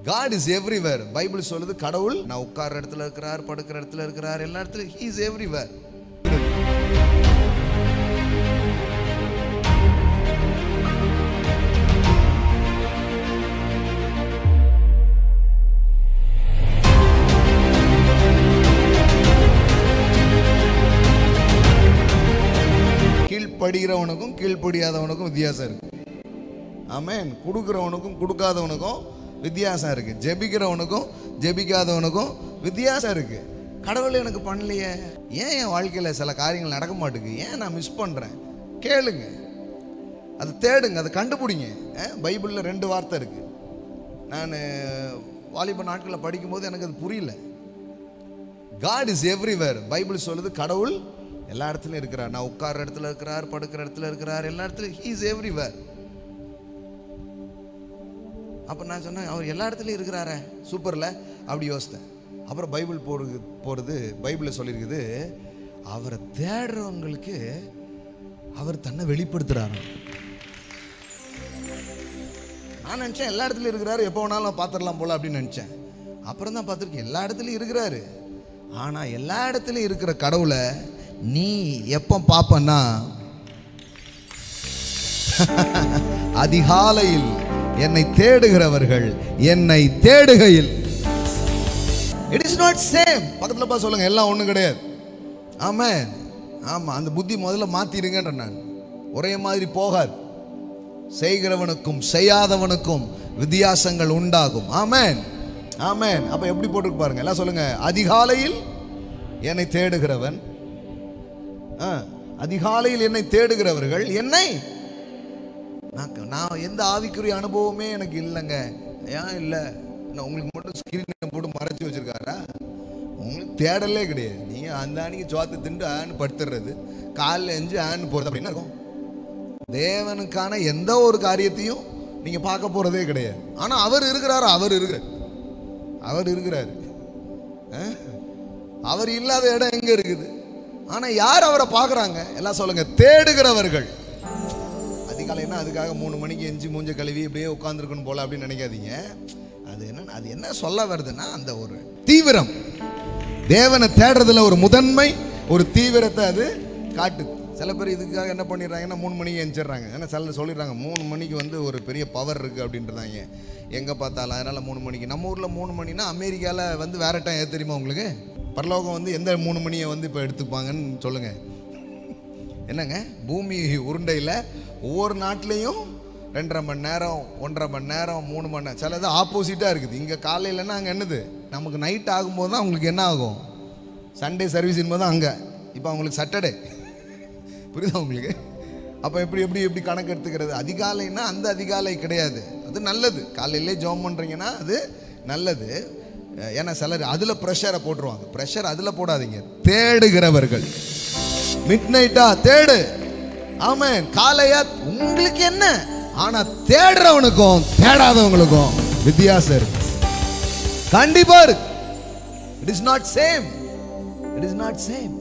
God is everywhere. Bible சொல்லுது கடவுள் நான் உட்கார்ற இடத்துல இருக்கிறார், படுக்கிற இடத்துல இருக்கிறார், எல்லா இடத்துலயும் he is everywhere. கீழ்ப்படுகிறவனுக்கும் கீழ்ப்படியாதவனுக்கும் வித்தியாசம் இருக்கு. ஆமென். கொடுக்கிறவனுக்கும் கொடுக்காதவனுக்கும் வித்தியாசம் இருக்கு. ஜெபிக்கிறவனுக்கும் ஜெபிக்காதவனுக்கும் வித்தியாசம் இருக்கு. கடவுள் எனக்கு பண்ணலையே, ஏன் என் வாழ்க்கையில் சில காரியங்கள் நடக்க மாட்டேங்குது, ஏன் நான் மிஸ் பண்ணுறேன், கேளுங்க, அதை தேடுங்க, அதை கண்டுபிடிங்க. பைபிளில் 2 வார்த்தை இருக்கு. நான் வாலிப நாட்களில் படிக்கும்போது எனக்கு அது புரியல. God is everywhere. பைபிள் சொல்லுது கடவுள் எல்லா இடத்துலையும் இருக்கிறார். நான் உட்கார்ற இடத்துல இருக்கிறார், படுக்கிற இடத்துல இருக்கிறார், எல்லா இடத்துலையும் he is everywhere. அப்போ நான் சொன்னேன், அவர் எல்லா இடத்துலையும் இருக்கிறாரே, சூப்பர்ல, அப்படி யோசித்தேன். அப்புறம் பைபிள் போகிறது பைபிளில் சொல்லியிருக்குது, அவரை தேடுறவங்களுக்கு அவர் தன்னை வெளிப்படுத்துகிறாரு. நான் நினச்சேன் எல்லா இடத்துலையும் இருக்கிறாரு, எப்போ வேணாலும் பார்த்துடலாம் போல அப்படின்னு நினச்சேன். அப்புறம் தான் பார்த்துருக்கேன் எல்லா இடத்துலையும் இருக்கிறாரு. ஆனால் எல்லா இடத்துலையும் இருக்கிற கடவுளை நீ எப்போ பார்ப்பன்னா, அதிகாலையில் என்னை தேடுகிறவர்கள் என்னை தேடுகையில். It is not same. பக்கத்தில் பார்த்து சொல்லுங்க, எல்லாம் ஒன்றும் கிடையாது. ஆமென். ஆமாம், அந்த புத்தி முதல்ல மாற்றிடுங்கன்ற. நான் ஒரே மாதிரி போகாது. செய்கிறவனுக்கும் செய்யாதவனுக்கும் வித்தியாசங்கள் உண்டாகும். ஆமென், ஆமென். அப்போ எப்படி போட்டுருக்கு பாருங்க, எல்லாம் சொல்லுங்க, அதிகாலையில் என்னை தேடுகிறவன், அதிகாலையில் என்னை தேடுகிறவர்கள் என்னை. நான் எந்த ஆவிக்குரிய அனுபவமே எனக்கு இல்லைங்க. ஏன் இல்லை? நான் உங்களுக்கு மட்டும் ஸ்கிரீனை போட்டு மறைச்சி வச்சிருக்காரா? உங்களுக்கு தேடலே கிடையாது. நீ அந்த அன்னைக்கு சோத்தை திண்டு ஆன்னு படுத்துடுறது, காலில் எஞ்சு ஆன்னு போகிறது அப்படின்னு இருக்கும். தேவனுக்கான எந்த ஒரு காரியத்தையும் நீங்கள் பார்க்க போகிறதே கிடையாது. ஆனால் அவர் இருக்கிறாரா? அவர் இருக்கிறார். அவர் இருக்கிறாரு. அவர் இல்லாத இடம் எங்கே இருக்குது? ஆனால் யார் அவரை பார்க்குறாங்க? எல்லாம் சொல்லுங்க, தேடுகிறவர்கள். அதிகாலைன்னா அதுக்காக 3 மணிக்கு எஞ்சி மூஞ்ச கழுவி இப்படியே உட்காந்துருக்கணும் போல அப்படின்னு நினைக்காதீங்க. அது என்ன சொல்ல வருதுன்னா, அந்த ஒரு தீவிரம், தேவனை தேடுறதுல ஒரு முதன்மை, ஒரு தீவிரத்தை அது காட்டுது. சில பேர் இதுக்காக என்ன பண்ணிடுறாங்கன்னா 3 மணிக்கு எஞ்சிடுறாங்க. ஏன்னா சில சொல்லிடுறாங்க 3 மணிக்கு ஒரு பெரிய பவர் இருக்குது அப்படின்றதாங்க எங்கே பார்த்தாலும். அதனால் 3 மணிக்கு, நம்ம ஊரில் 3 மணினா அமெரிக்காவில் வேற டைம் எது தெரியுமா உங்களுக்கு? பரலோகம் எந்த 3 மணியை இப்போ எடுத்துப்பாங்கன்னு சொல்லுங்கள். என்னங்க, பூமி உருண்டையில் ஒவ்வொரு நாட்டிலையும் 2.5 மணி நேரம், 1.5 மணி நேரம், 3 மணி நேரம், சிலது ஆப்போசிட்டாக இருக்குது. இங்கே காலையிலன்னா அங்கே என்னது, நமக்கு நைட் ஆகும்போது தான் அவங்களுக்கு என்ன ஆகும், சண்டே சர்வீஸ் போது தான் அங்கே. இப்போ அவங்களுக்கு சாட்டர்டே, புரியுதா உங்களுக்கு? அப்போ எப்படி கணக்கு எடுத்துக்கிறது? அதிகாலைன்னா அந்த அதிகாலை கிடையாது, அது நல்லது. காலையிலே ஜெபம் பண்ணுறீங்கன்னா அது நல்லது. ஏன்னா சிலர் அதில் ப்ரெஷரை போட்டுருவாங்க. ப்ரெஷர் அதில் போடாதீங்க. தேடுகிறவர்கள் மிட் நைட்டா தேடு. ஆமென். காலையா உங்களுக்கு என்ன? ஆனா தேடுறவனுக்கும் தேடாதவங்களுக்கும் வித்தியாசம் இருக்கு. கண்டிப்பா இருக்கு. It is not same. It is not same.